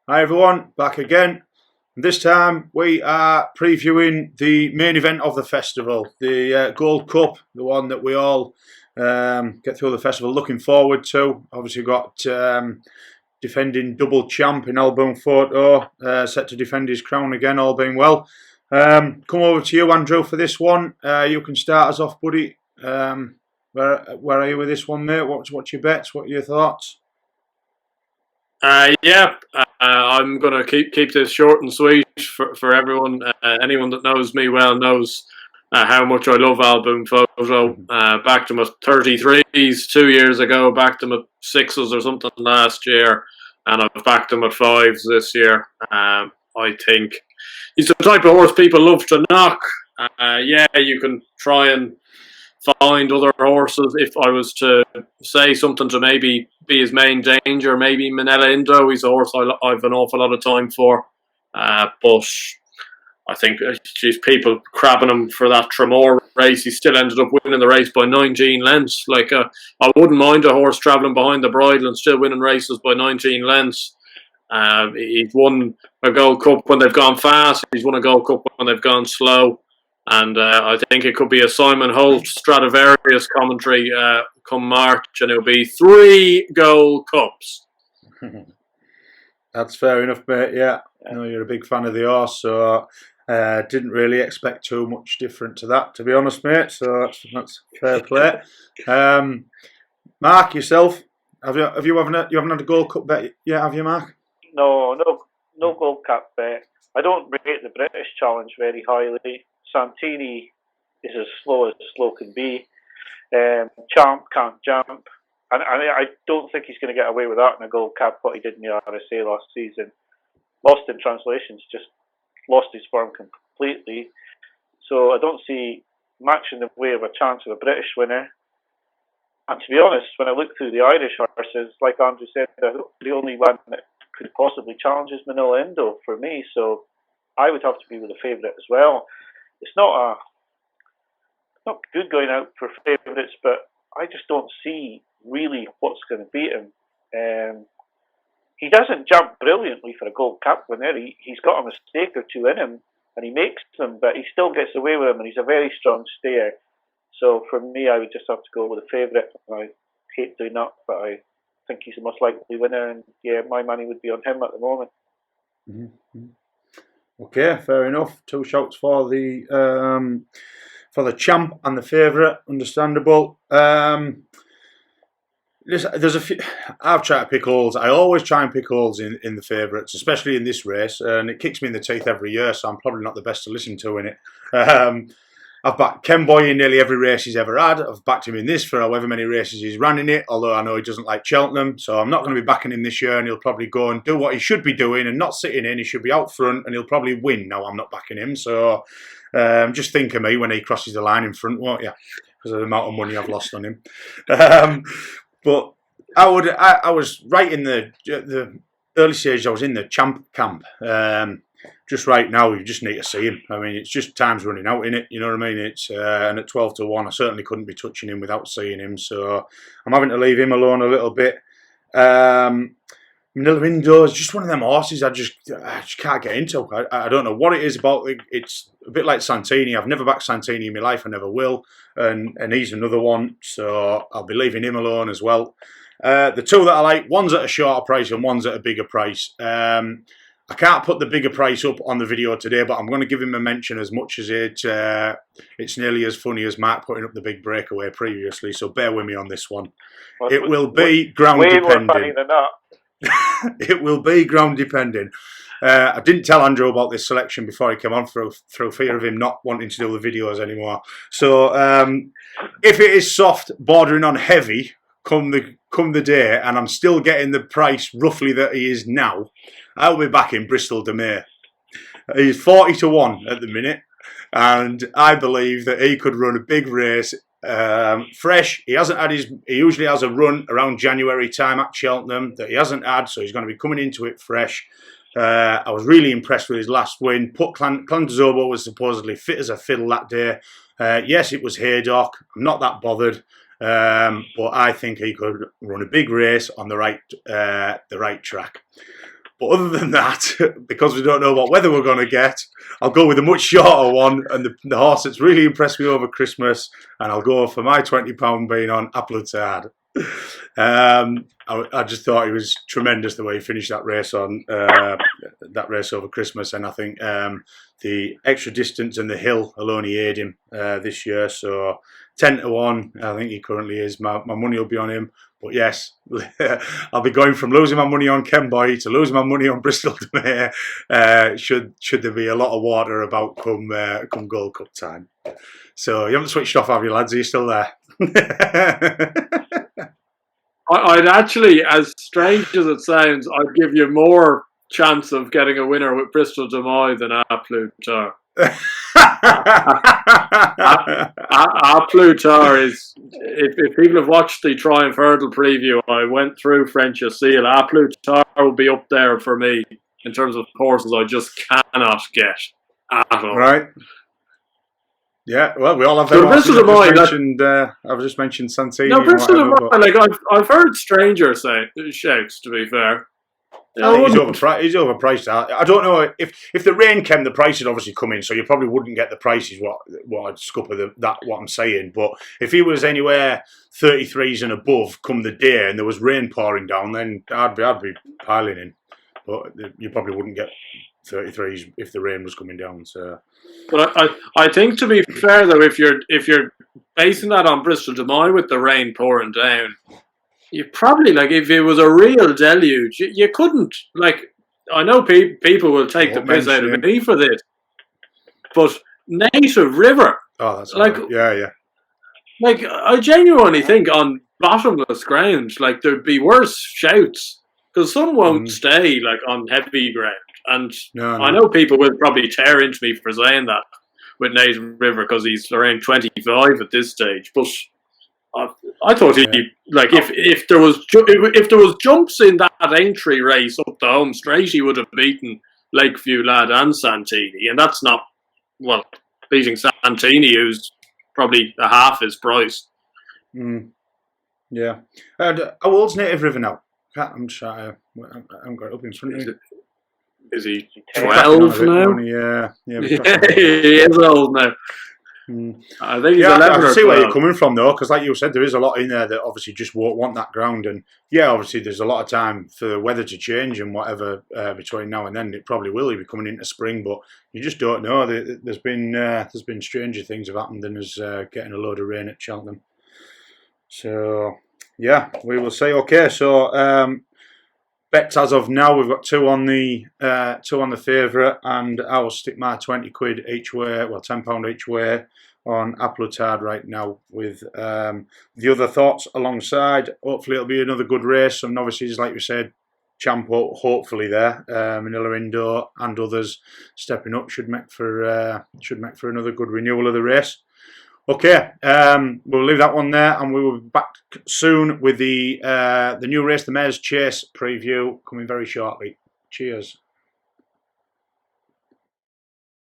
Hi everyone, back again. This time we are previewing the main event of the festival, the Gold Cup, the one that we all get through the festival looking forward to. Obviously got defending double champ in Album Photo, set to defend his crown again, all being well. Come over to you, Andrew, for this one. You can start us off, buddy. Where are you with this one, mate? What's your bets? What are your thoughts? I'm gonna keep this short and sweet for everyone. Anyone that knows me well knows how much I love Album Photo. Backed him at 33s 2 years ago. Backed him at sixes or something last year, and I've backed him at fives this year. I think he's the type of horse people love to knock. You can try and find other horses. If I was to say something to maybe be his main danger, maybe Manila Indo. He's a horse I've an awful lot of time for. But I think people crabbing him for that Tremor race. He still ended up winning the race by 19 lengths. I wouldn't mind a horse travelling behind the bridle and still winning races by 19 lengths. He's won a Gold Cup when they've gone fast. He's won a Gold Cup when they've gone slow. And I think it could be a Simon Holt Stradivarius commentary come March, and it'll be 3 Gold Cups. That's fair enough, mate. Yeah, I know you're a big fan of the horse, so didn't really expect too much different to that, to be honest, mate. So that's fair play. Mark, yourself, you haven't had a Gold Cup bet yet, have you, Mark? No Gold Cup bet. I don't rate the British Challenge very highly. Santini is as slow can be. Champ can't jump. And I don't think he's going to get away with that in a Gold Cup, what he did in the RSA last season. Lost in translations, just lost his form completely. So I don't see much in the way of a chance of a British winner. And to be honest, when I look through the Irish horses, like Andrew said, the only one that could possibly challenge is Manila Indo for me. So I would have to be with the favourite as well. It's not good going out for favourites, but I just don't see really what's going to beat him. He doesn't jump brilliantly for a Gold Cup winner. He's got a mistake or two in him, and he makes them, but he still gets away with them, and he's a very strong stayer. So for me, I would just have to go with the favourite. I hate doing that, but I think he's the most likely winner, and yeah, my money would be on him at the moment. Mm-hmm. Okay, fair enough. 2 shots for the champ and the favourite. Understandable. There's a few. I've tried to pick holes. I always try and pick holes in the favourites, especially in this race, and it kicks me in the teeth every year. So I'm probably not the best to listen to in it. I've backed Ken Boy in nearly every race he's ever had. I've backed him in this for however many races he's ran in it, although I know he doesn't like Cheltenham, so I'm not going to be backing him this year, and he'll probably go and do what he should be doing and not sitting in. He should be out front, and he'll probably win. Now I'm not backing him, so just think of me when he crosses the line in front, won't you? Because of the amount of money I've lost on him. But I was right in the early stage. I was in the champ camp. Just right now, you just need to see him. I mean, it's just time's running out in it. You know what I mean? It's and at 12-1, I certainly couldn't be touching him without seeing him. So I'm having to leave him alone a little bit. Manila Indo is just one of them horses I just can't get into. I don't know what it is about it. It's a bit like Santini. I've never backed Santini in my life. I never will. And he's another one. So I'll be leaving him alone as well. The 2 that I like, one's at a shorter price and one's at a bigger price. I can't put the bigger price up on the video today, but I'm going to give him a mention as much as it's nearly as funny as Mark putting up the big breakaway previously, so bear with me on this one. It will be ground depending. Way more funny than that. It will be ground depending. I didn't tell Andrew about this selection before he came on through fear of him not wanting to do the videos anymore. So if it is soft, bordering on heavy, come the day, and I'm still getting the price roughly that he is now, I'll be back in Bristol de May. He's 40-1 at the minute, and I believe that he could run a big race fresh. He usually has a run around January time at Cheltenham that he hasn't had, so he's going to be coming into it fresh. I was really impressed with his last win. Clantazobo was supposedly fit as a fiddle that day. Yes, it was Haydock. I'm not that bothered. But I think he could run a big race on the right track. But other than that, because we don't know what weather we're going to get, I'll go with a much shorter one. And the horse that's really impressed me over Christmas, and I'll go for my £20 being on Applutard. I just thought he was tremendous the way he finished that race over Christmas, and I think the extra distance and the hill will only aid him this year. So 10-1, I think he currently is. My money will be on him. But yes, I'll be going from losing my money on Ken Boy to losing my money on Bristol de May. Should there be a lot of water about come Gold Cup time. So you haven't switched off, have you, lads? Are you still there? I'd actually, as strange as it sounds, I'd give you more chance of getting a winner with Bristol de Mai than Applutard. Applutard is, if people have watched the Triumph Hurdle preview, I went through French Seal. Applutard will be up there for me in terms of horses I just cannot get at all. Right. Yeah, well, we all have them. I've just mentioned Santini. No, Bristol de Mai, like I've heard strangers say shouts. To be fair, I think he's overpriced. I don't know if the rain came, the price would obviously come in, so you probably wouldn't get the prices what I'd scupper what I'm saying. But if he was anywhere 33s and above come the day and there was rain pouring down, then I'd be piling in. But you probably wouldn't get 33s if the rain was coming down. So. But I think, to be fair though, if you're basing that on Bristol de Mai with the rain pouring down, you probably, like, if it was a real deluge, you couldn't, like, I know people will take the piss out of me for this, but Native River, oh, that's like, right. Yeah. Like, I genuinely think on bottomless ground, like, there'd be worse shouts, because some won't stay, like, on heavy ground. And no. I know people will probably tear into me for saying that with Native River because he's around 25 at this stage. But I thought he like if there was jumps in that entry race up the home straight, he would have beaten Lakeview Lad and Santini, and that's not beating Santini, who's probably a half his price. Yeah. How old's Native River now? I'm sorry, I'm got it up in front of me. Is he 12 now? Yeah. He is old now. I think he's 11 I can or see 12. where you're coming from, though, because like you said, there is a lot in there that obviously just won't want that ground. And yeah, obviously there's a lot of time for the weather to change and whatever between now and then. It probably will be coming into spring, but you just don't know. There's been stranger things have happened than us getting a load of rain at Cheltenham. So yeah, we will say okay. So bets as of now, we've got two on the favourite, and I will stick my £20 each way, well £10 each way on Applutard right now with the other thoughts alongside. Hopefully it'll be another good race. Some novices, like we said, Champo hopefully there, Manila Indo and others stepping up should make for another good renewal of the race. Okay, we'll leave that one there, and we will be back soon with the new race, the Mayor's Chase preview, coming very shortly. Cheers.